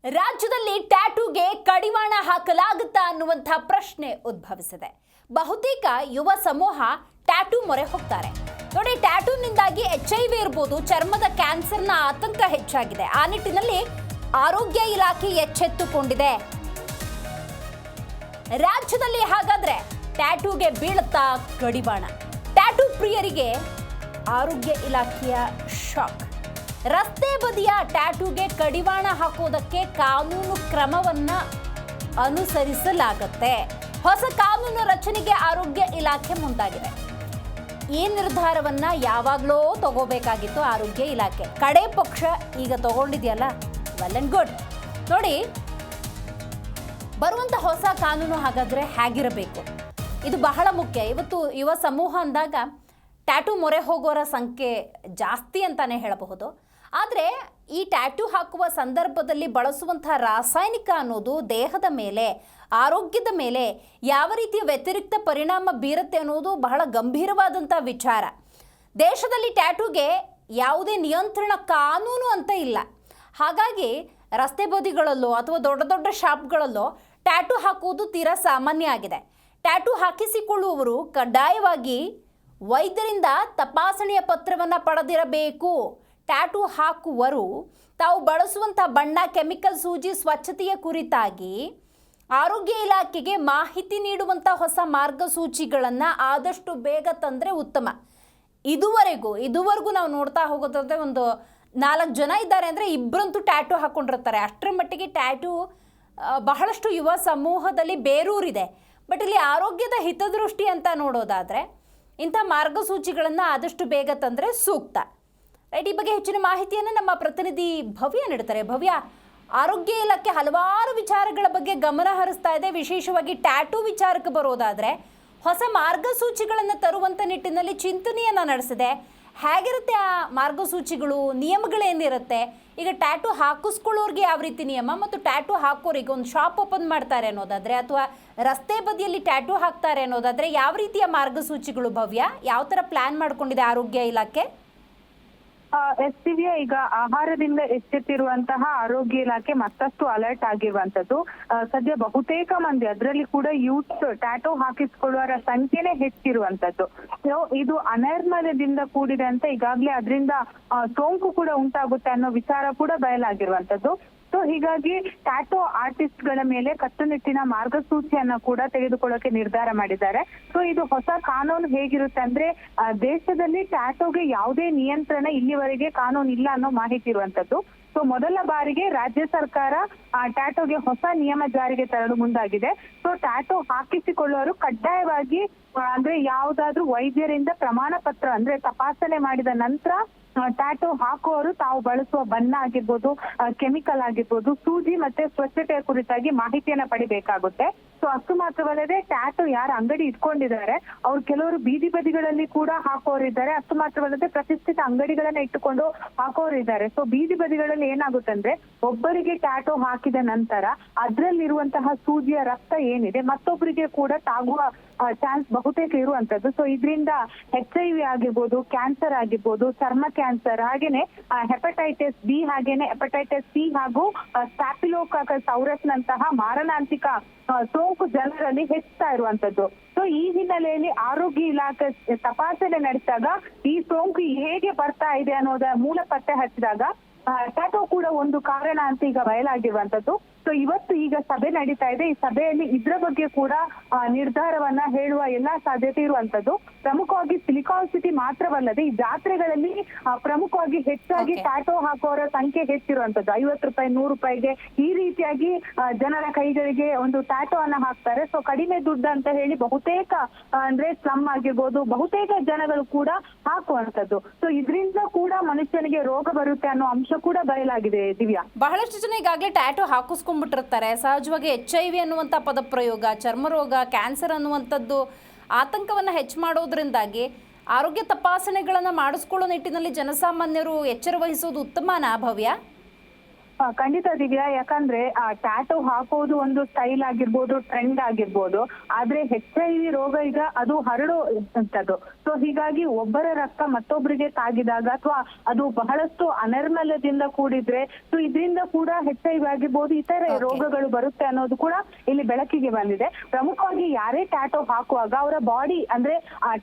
ರಾಜ್ಯದಲ್ಲಿ ಟ್ಯಾಟೂಗೆ ಕಡಿವಾಣ ಹಾಕಲಾಗುತ್ತಾ ಅನ್ನುವಂಥ ಪ್ರಶ್ನೆ ಉದ್ಭವಿಸಿದೆ. ಬಹುತೇಕ ಯುವ ಸಮೂಹ ಟ್ಯಾಟೂ ಮೊರೆ ಹೋಗ್ತಾರೆ. ನೋಡಿ, ಟ್ಯಾಟೂನಿಂದಾಗಿ HIV ಇರಬಹುದು, ಚರ್ಮದ ಕ್ಯಾನ್ಸರ್ನ ಆತಂಕ ಹೆಚ್ಚಾಗಿದೆ. ಆ ನಿಟ್ಟಿನಲ್ಲಿ ಆರೋಗ್ಯ ಇಲಾಖೆ ಎಚ್ಚೆತ್ತುಕೊಂಡಿದೆ. ರಾಜ್ಯದಲ್ಲಿ ಹಾಗಾದ್ರೆ ಟ್ಯಾಟೂಗೆ ಬೀಳುತ್ತಾ ಕಡಿವಾಣ? ಟ್ಯಾಟೂ ಪ್ರಿಯರಿಗೆ ಆರೋಗ್ಯ ಇಲಾಖೆಯ ಶಾಕ್. ರಸ್ತೆ ಬದಿಯ ಟ್ಯಾಟೂಗೆ ಕಡಿವಾಣ ಹಾಕೋದಕ್ಕೆ ಕಾನೂನು ಕ್ರಮವನ್ನ ಅನುಸರಿಸಲಾಗುತ್ತೆ. ಹೊಸ ಕಾನೂನು ರಚನೆಗೆ ಆರೋಗ್ಯ ಇಲಾಖೆ ಮುಂದಾಗಿದೆ. ಈ ನಿರ್ಧಾರವನ್ನ ಯಾವಾಗಲೂ ತಗೋಬೇಕಾಗಿತ್ತು ಆರೋಗ್ಯ ಇಲಾಖೆ. ಕಡೆ ಪಕ್ಷ ಈಗ ತಗೊಂಡಿದೆಯಲ್ಲ, ವೆಲ್ ಅಂಡ್ ಗುಡ್. ನೋಡಿ, ಬರುವಂತ ಹೊಸ ಕಾನೂನು ಹಾಗಾದ್ರೆ ಹೇಗಿರಬೇಕು, ಇದು ಬಹಳ ಮುಖ್ಯ. ಇವತ್ತು ಯುವ ಸಮೂಹ ಅಂದಾಗ ಟ್ಯಾಟೂ ಮೊರೆ ಹೋಗೋರ ಸಂಖ್ಯೆ ಜಾಸ್ತಿ ಅಂತಾನೆ ಹೇಳಬಹುದು. ಆದರೆ ಈ ಟ್ಯಾಟೂ ಹಾಕುವ ಸಂದರ್ಭದಲ್ಲಿ ಬಳಸುವಂಥ ರಾಸಾಯನಿಕ ಅನ್ನೋದು ದೇಹದ ಮೇಲೆ, ಆರೋಗ್ಯದ ಮೇಲೆ ಯಾವ ರೀತಿಯ ವ್ಯತಿರಿಕ್ತ ಪರಿಣಾಮ ಬೀರುತ್ತೆ ಅನ್ನೋದು ಬಹಳ ಗಂಭೀರವಾದಂಥ ವಿಚಾರ. ದೇಶದಲ್ಲಿ ಟ್ಯಾಟೂಗೆ ಯಾವುದೇ ನಿಯಂತ್ರಣ ಕಾನೂನು ಅಂತ ಇಲ್ಲ. ಹಾಗಾಗಿ ರಸ್ತೆ ಬದಿಗಳಲ್ಲೋ ಅಥವಾ ದೊಡ್ಡ ದೊಡ್ಡ ಶಾಪ್ಗಳಲ್ಲೋ ಟ್ಯಾಟೂ ಹಾಕುವುದು ತೀರಾ ಸಾಮಾನ್ಯ ಆಗಿದೆ. ಟ್ಯಾಟೂ ಹಾಕಿಸಿಕೊಳ್ಳುವವರು ಕಡ್ಡಾಯವಾಗಿ ವೈದ್ಯರಿಂದ ತಪಾಸಣೆಯ ಪತ್ರವನ್ನು ಪಡೆದಿರಬೇಕು. ಟ್ಯಾಟೂ ಹಾಕುವರು ತಾವು ಬಳಸುವಂಥ ಬಣ್ಣ, ಕೆಮಿಕಲ್, ಸೂಜಿ, ಸ್ವಚ್ಛತೆಯ ಕುರಿತಾಗಿ ಆರೋಗ್ಯ ಇಲಾಖೆಗೆ ಮಾಹಿತಿ ನೀಡುವಂಥ ಹೊಸ ಮಾರ್ಗಸೂಚಿಗಳನ್ನು ಆದಷ್ಟು ಬೇಗ ತಂದರೆ ಉತ್ತಮ. ಇದುವರೆಗೂ ನಾವು ನೋಡ್ತಾ ಹೋಗೋದಾದ್ರೆ ಒಂದು 4 ಜನ ಇದ್ದಾರೆ ಅಂದರೆ ಇಬ್ಬರಂತೂ ಟ್ಯಾಟೂ ಹಾಕ್ಕೊಂಡಿರ್ತಾರೆ. ಅಷ್ಟರ ಮಟ್ಟಿಗೆ ಟ್ಯಾಟೂ ಬಹಳಷ್ಟು ಯುವ ಸಮೂಹದಲ್ಲಿ ಬೇರೂರಿದೆ. ಬಟ್ ಇಲ್ಲಿ ಆರೋಗ್ಯದ ಹಿತದೃಷ್ಟಿ ಅಂತ ನೋಡೋದಾದರೆ ಇಂಥ ಮಾರ್ಗಸೂಚಿಗಳನ್ನು ಆದಷ್ಟು ಬೇಗ ತಂದರೆ ಸೂಕ್ತ. ರೈಟ್, ಈ ಬಗ್ಗೆ ಹೆಚ್ಚಿನ ಮಾಹಿತಿಯನ್ನು ನಮ್ಮ ಪ್ರತಿನಿಧಿ ಭವ್ಯ ನೀಡ್ತಾರೆ. ಭವ್ಯ, ಆರೋಗ್ಯ ಇಲಾಖೆ ಹಲವಾರು ವಿಚಾರಗಳ ಬಗ್ಗೆ ಗಮನ ಹರಿಸ್ತಾ ಇದೆ. ವಿಶೇಷವಾಗಿ ಟ್ಯಾಟೂ ವಿಚಾರಕ್ಕೆ ಬರೋದಾದರೆ ಹೊಸ ಮಾರ್ಗಸೂಚಿಗಳನ್ನು ತರುವಂಥ ನಿಟ್ಟಿನಲ್ಲಿ ಚಿಂತನೆಯನ್ನು ನಡೆಸಿದೆ. ಹೇಗಿರುತ್ತೆ ಆ ಮಾರ್ಗಸೂಚಿಗಳು, ನಿಯಮಗಳೇನಿರುತ್ತೆ? ಈಗ ಟ್ಯಾಟೂ ಹಾಕಿಸ್ಕೊಳ್ಳೋರಿಗೆ ಯಾವ ರೀತಿ ನಿಯಮ, ಮತ್ತು ಟ್ಯಾಟೂ ಹಾಕೋರಿಗೆ ಒಂದು ಶಾಪ್ ಓಪನ್ ಮಾಡ್ತಾರೆ ಅನ್ನೋದಾದರೆ ಅಥವಾ ರಸ್ತೆ ಬದಿಯಲ್ಲಿ ಟ್ಯಾಟೂ ಹಾಕ್ತಾರೆ ಅನ್ನೋದಾದರೆ ಯಾವ ರೀತಿಯ ಮಾರ್ಗಸೂಚಿಗಳು ಭವ್ಯ, ಯಾವ ಥರ ಪ್ಲಾನ್ ಮಾಡ್ಕೊಂಡಿದೆ ಆರೋಗ್ಯ ಇಲಾಖೆ? ದಿವ್ಯ, ಈಗ ಆಹಾರದಿಂದ ಎಚ್ಚೆತ್ತಿರುವಂತಹ ಆರೋಗ್ಯ ಇಲಾಖೆ ಮತ್ತಷ್ಟು ಅಲರ್ಟ್ ಆಗಿರುವಂತದ್ದು. ಸದ್ಯ ಬಹುತೇಕ ಮಂದಿ, ಅದರಲ್ಲಿ ಕೂಡ ಯೂತ್, ಟ್ಯಾಟೂ ಹಾಕಿಸ್ಕೊಳ್ಳುವರ ಸಂಖ್ಯೆನೇ ಹೆಚ್ಚಿರುವಂತದ್ದು. ಇದು ಅನೈರ್ಮಲ್ಯದಿಂದ ಕೂಡಿದೆ ಅಂತ ಈಗಾಗಲೇ ಅದರಿಂದ ಸೋಂಕು ಕೂಡ ಉಂಟಾಗುತ್ತೆ ಅನ್ನೋ ವಿಚಾರ ಕೂಡ ಬಯಲಾಗಿರುವಂತದ್ದು. ಸೊ ಹೀಗಾಗಿ ಟ್ಯಾಟೂ ಆರ್ಟಿಸ್ಟ್ ಗಳ ಮೇಲೆ ಕಟ್ಟುನಿಟ್ಟಿನ ಮಾರ್ಗಸೂಚಿಯನ್ನ ಕೂಡ ತೆಗೆದುಕೊಳ್ಳೋಕೆ ನಿರ್ಧಾರ ಮಾಡಿದ್ದಾರೆ. ಸೊ ಇದು ಹೊಸ ಕಾನೂನು ಹೇಗಿರುತ್ತೆ ಅಂದ್ರೆ, ದೇಶದಲ್ಲಿ ಟ್ಯಾಟೂಗೆ ಯಾವುದೇ ನಿಯಂತ್ರಣ ಇಲ್ಲಿವರೆಗೆ ಕಾನೂನು ಇಲ್ಲ ಅನ್ನೋ ಮಾಹಿತಿ ಇರುವಂತದ್ದು. ಸೊ ಮೊದಲ ಬಾರಿಗೆ ರಾಜ್ಯ ಸರ್ಕಾರ ಟ್ಯಾಟೂಗೆ ಹೊಸ ನಿಯಮ ಜಾರಿಗೆ ತರಲು ಮುಂದಾಗಿದೆ. ಸೊ ಟ್ಯಾಟೂ ಹಾಕಿಸಿಕೊಳ್ಳುವವರು ಕಡ್ಡಾಯವಾಗಿ ಅಂದ್ರೆ ಯಾವುದಾದ್ರೂ ವೈದ್ಯರಿಂದ ಪ್ರಮಾಣ ಪತ್ರ ಅಂದ್ರೆ ತಪಾಸಣೆ ಮಾಡಿದ ನಂತರ ಟ್ಯಾಟೂ ಹಾಕುವವರು ತಾವು ಬಳಸುವ ಬಣ್ಣ ಆಗಿರ್ಬೋದು, ಕೆಮಿಕಲ್ ಆಗಿರ್ಬೋದು, ಸೂಜಿ ಮತ್ತೆ ಸ್ವಚ್ಛತೆಯ ಕುರಿತಾಗಿ ಮಾಹಿತಿಯನ್ನ ಪಡಿಬೇಕಾಗುತ್ತೆ. ಸೊ ಅಷ್ಟು ಮಾತ್ರವಲ್ಲದೆ ಟ್ಯಾಟೂ ಯಾರ ಅಂಗಡಿ ಇಟ್ಕೊಂಡಿದ್ದಾರೆ ಅವ್ರು ಕೆಲವರು ಬೀದಿ ಬದಿಗಳಲ್ಲಿ ಕೂಡ ಹಾಕೋರಿದ್ದಾರೆ. ಅಷ್ಟು ಮಾತ್ರವಲ್ಲದೆ ಪ್ರತಿಷ್ಠಿತ ಅಂಗಡಿಗಳನ್ನ ಇಟ್ಟುಕೊಂಡು ಹಾಕೋರಿದ್ದಾರೆ. ಸೊ ಬೀದಿ ಬದಿಗಳಲ್ಲಿ ಏನಾಗುತ್ತೆ ಅಂದ್ರೆ, ಒಬ್ಬರಿಗೆ ಟ್ಯಾಟೂ ಹಾಕಿದ ನಂತರ ಅದ್ರಲ್ಲಿರುವಂತಹ ಸೂಜಿಯ ರಕ್ತ ಏನಿದೆ ಮತ್ತೊಬ್ಬರಿಗೆ ಕೂಡ ತಾಗುವ ಚಾನ್ಸ್ ಬಹುತೇಕ ಇರುವಂತದ್ದು. ಸೊ ಇದರಿಂದ HIV ಆಗಿರ್ಬೋದು, ಕ್ಯಾನ್ಸರ್ ಆಗಿರ್ಬೋದು, ಚರ್ಮ ಕ್ಯಾನ್ಸರ್, ಹಾಗೇನೆ ಹೆಪಟೈಟಿಸ್ B, ಹಾಗೇನೆ ಹೆಪಟೈಟಿಸ್ C ಹಾಗೂ ಸ್ಟ್ಯಾಫಿಲೋಕಾಕಸ್ ಔರಸ್ ನಂತಹ ಮಾರಣಾಂತಿಕ ಸೋಂಕು ಜನರಲ್ಲಿ ಹೆಚ್ಚುತ್ತಾ ಇರುವಂತದ್ದು. ಸೊ ಈ ಹಿನ್ನೆಲೆಯಲ್ಲಿ ಆರೋಗ್ಯ ಇಲಾಖೆ ತಪಾಸಣೆ ನಡೆಸಿದಾಗ ಈ ಸೋಂಕು ಹೇಗೆ ಬರ್ತಾ ಇದೆ ಅನ್ನೋದ ಮೂಲ ಪತ್ತೆ ಹಚ್ಚಿದಾಗ ಟ್ಯಾಟೂ ಕೂಡ ಒಂದು ಕಾರಣ ಅಂತ ಈಗ ಬಯಲಾಗಿರುವಂತದ್ದು. ಸೊ ಇವತ್ತು ಈಗ ಸಭೆ ನಡೀತಾ ಇದೆ. ಈ ಸಭೆಯಲ್ಲಿ ಇದ್ರ ಬಗ್ಗೆ ಕೂಡ ನಿರ್ಧಾರವನ್ನ ಹೇಳುವ ಎಲ್ಲಾ ಸಾಧ್ಯತೆ ಇರುವಂತದ್ದು. ಪ್ರಮುಖವಾಗಿ ಸಿಲಿಕಾನ್ ಸಿಟಿ ಮಾತ್ರವಲ್ಲದೆ ಈ ಜಾತ್ರೆಗಳಲ್ಲಿ ಪ್ರಮುಖವಾಗಿ ಹೆಚ್ಚಾಗಿ ಟ್ಯಾಟೂ ಹಾಕೋರ ಸಂಖ್ಯೆ ಹೆಚ್ಚಿರುವಂತದ್ದು. 50 ರೂಪಾಯಿ, 100 ರೂಪಾಯಿಗೆ ಈ ರೀತಿಯಾಗಿ ಜನರ ಕೈಗಳಿಗೆ ಒಂದು ಟ್ಯಾಟೂ ಅನ್ನ ಹಾಕ್ತಾರೆ. ಸೊ ಕಡಿಮೆ ದುಡ್ಡು ಅಂತ ಹೇಳಿ ಬಹುತೇಕ ಅಂದ್ರೆ ಸ್ಲಮ್ ಆಗಿರ್ಬೋದು, ಬಹುತೇಕ ಜನಗಳು ಕೂಡ ಹಾಕುವಂತದ್ದು. ಸೊ ಇದರಿಂದ ಕೂಡ ಮನುಷ್ಯನಿಗೆ ರೋಗ ಬರುತ್ತೆ ಅನ್ನೋ ಅಂಶ ಕೂಡ ಬಯಲಾಗಿದೆ. ದಿವ್ಯಾ, ಬಹಳಷ್ಟು ಜನ ಈಗಾಗಲೇ ಟ್ಯಾಟೂ ಹಾಕಿಸ್ಕೊಂಡ್ಬಿಟ್ಟಿರ್ತಾರೆ. ಸಹಜವಾಗಿ HIV ಅನ್ನುವಂಥ ಪದಪ್ರಯೋಗ, ಚರ್ಮರೋಗ, ಕ್ಯಾನ್ಸರ್ ಅನ್ನುವಂಥದ್ದು ಆತಂಕವನ್ನು ಹೆಚ್ಚು ಮಾಡೋದ್ರಿಂದಾಗಿ ಆರೋಗ್ಯ ತಪಾಸಣೆಗಳನ್ನು ಮಾಡಿಸ್ಕೊಳ್ಳೋ ನಿಟ್ಟಿನಲ್ಲಿ ಜನಸಾಮಾನ್ಯರು ಎಚ್ಚರ ವಹಿಸೋದು ಉತ್ತಮನಾ ಭವ್ಯ? ಖಂಡಿತ ದಿವ್ಯಾ, ಯಾಕಂದ್ರೆ ಟ್ಯಾಟೂ ಹಾಕೋದು ಒಂದು ಸ್ಟೈಲ್ ಆಗಿರ್ಬೋದು, ಟ್ರೆಂಡ್ ಆಗಿರ್ಬೋದು, ಆದ್ರೆ HIV ರೋಗ ಈಗ ಅದು ಹರಡುವಂತದ್ದು. ಸೊ ಹೀಗಾಗಿ ಒಬ್ಬರ ರಕ್ತ ಮತ್ತೊಬ್ಬರಿಗೆ ತಾಗಿದಾಗ ಅಥವಾ ಅದು ಬಹಳಷ್ಟು ಅನೈರ್ಮಲ್ಯದಿಂದ ಕೂಡಿದ್ರೆ ಸೊ ಇದರಿಂದ ಕೂಡ HIV ಆಗಿರ್ಬೋದು, ಇತರ ರೋಗಗಳು ಬರುತ್ತೆ ಅನ್ನೋದು ಕೂಡ ಇಲ್ಲಿ ಬೆಳಕಿಗೆ ಬಂದಿದೆ. ಪ್ರಮುಖವಾಗಿ ಯಾರೇ ಟ್ಯಾಟೋ ಹಾಕುವಾಗ ಅವರ ಬಾಡಿ ಅಂದ್ರೆ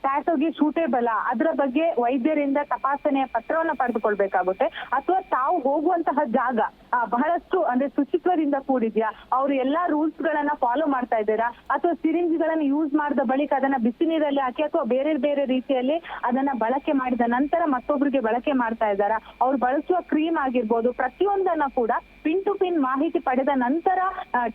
ಟ್ಯಾಟೋಗೆ ಸೂಟೇಬಲ್ ಅದರ ಬಗ್ಗೆ ವೈದ್ಯರಿಂದ ತಪಾಸಣೆಯ ಪತ್ರವನ್ನ ಪಡೆದುಕೊಳ್ಬೇಕಾಗುತ್ತೆ. ಅಥವಾ ತಾವು ಹೋಗುವಂತಹ ಜಾಗ ಬಹಳಷ್ಟು ಅಂದ್ರೆ ಶುಚಿತ್ವದಿಂದ ಕೂಡಿದ್ಯಾ, ಅವರು ಎಲ್ಲಾ ರೂಲ್ಸ್ ಗಳನ್ನ ಫಾಲೋ ಮಾಡ್ತಾ ಇದ್ದೀರಾ, ಅಥವಾ ಸಿರಿಂಜ್ ಗಳನ್ನ ಯೂಸ್ ಮಾಡಿದ ಬಳಿಕ ಅದನ್ನ ಬಿಸಿ ನೀರಲ್ಲಿ ಹಾಕಿ ಅಥವಾ ಬೇರೆ ಬೇರೆ ರೀತಿಯಲ್ಲಿ ಅದನ್ನ ಬಳಕೆ ಮಾಡಿದ ನಂತರ ಮತ್ತೊಬ್ಬರಿಗೆ ಬಳಕೆ ಮಾಡ್ತಾ ಇದ್ದಾರಾ, ಅವ್ರು ಬಳಸುವ ಕ್ರೀಮ್ ಆಗಿರ್ಬೋದು, ಪ್ರತಿಯೊಂದನ್ನ ಕೂಡ ಪಿನ್ ಟು ಪಿನ್ ಮಾಹಿತಿ ಪಡೆದ ನಂತರ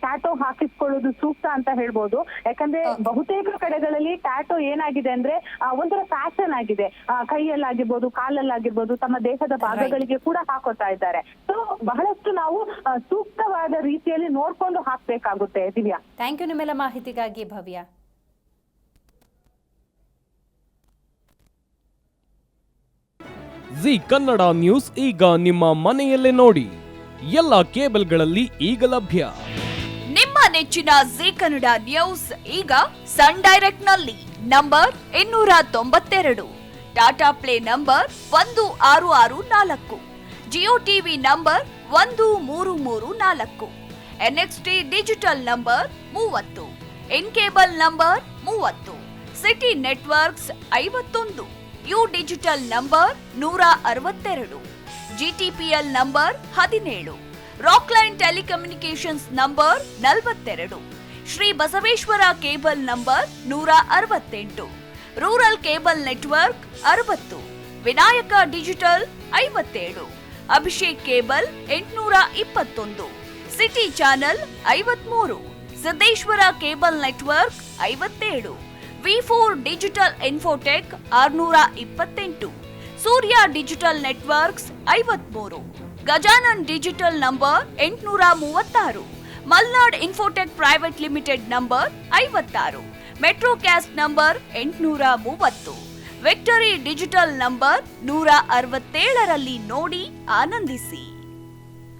ಟ್ಯಾಟೋ ಹಾಕಿಸ್ಕೊಳ್ಳೋದು ಸೂಕ್ತ ಅಂತ ಹೇಳ್ಬೋದು. ಯಾಕಂದ್ರೆ ಬಹುತೇಕ ಕಡೆಗಳಲ್ಲಿ ಟ್ಯಾಟೋ ಏನಾಗಿದೆ ಅಂದ್ರೆ ಒಂಥರ ಫ್ಯಾಷನ್ ಆಗಿದೆ. ಕೈಯಲ್ಲಾಗಿರ್ಬೋದು, ಕಾಲಲ್ಲಾಗಿರ್ಬೋದು, ತಮ್ಮ ದೇಹದ ಭಾಗಗಳಿಗೆ ಕೂಡ ಹಾಕೋತಾ ಇದ್ದಾರೆ. ಸೊ ಬಹಳಷ್ಟು ನಾವು ಸೂಕ್ತವಾದ ರೀತಿಯಲ್ಲಿ ನೋಡ್ಕೊಂಡು ಹಾಕ್ಬೇಕಾಗುತ್ತೆ. ದಿವ್ಯಾ, ಥ್ಯಾಂಕ್ ಯು ನಿಮ್ಮೆಲ್ಲ ಮಾಹಿತಿಗಾಗಿ. ಭವ್ಯ, ಜಿ ಕನ್ನಡ ನ್ಯೂಸ್ ಈಗ ನಿಮ್ಮ ಮನೆಯಲ್ಲೇ ನೋಡಿ. ಎಲ್ಲ ಕೇಬಲ್ಗಳಲ್ಲಿ ಈಗ ಲಭ್ಯ. ನಿಮ್ಮ ನೆಚ್ಚಿನ ಜಿ ಕನ್ನಡ ನ್ಯೂಸ್ ಈಗ ಸನ್ ಡೈರೆಕ್ಟ್ ನಲ್ಲಿ number 292, Tata play number 1664, Jio TV number 1334, NXT digital number 30, in cable number 30, city networks 51, U digital number 162, GTPL number 17, Rockline telecommunications number 42, Shri Basaveshwara cable number 168, rural cable network 60, Vinayaka digital 57, Abhishek cable 821, city channel 53, Siddeshwara cable network 57, V4 digital Infotech 628, Surya digital networks 53, Gajanan digital number 836, Malnad Infotech private limited number 56, Metrocast number 830, victory digital number 167ರಲ್ಲಿ ನೋಡಿ ಆನಂದಿಸಿ.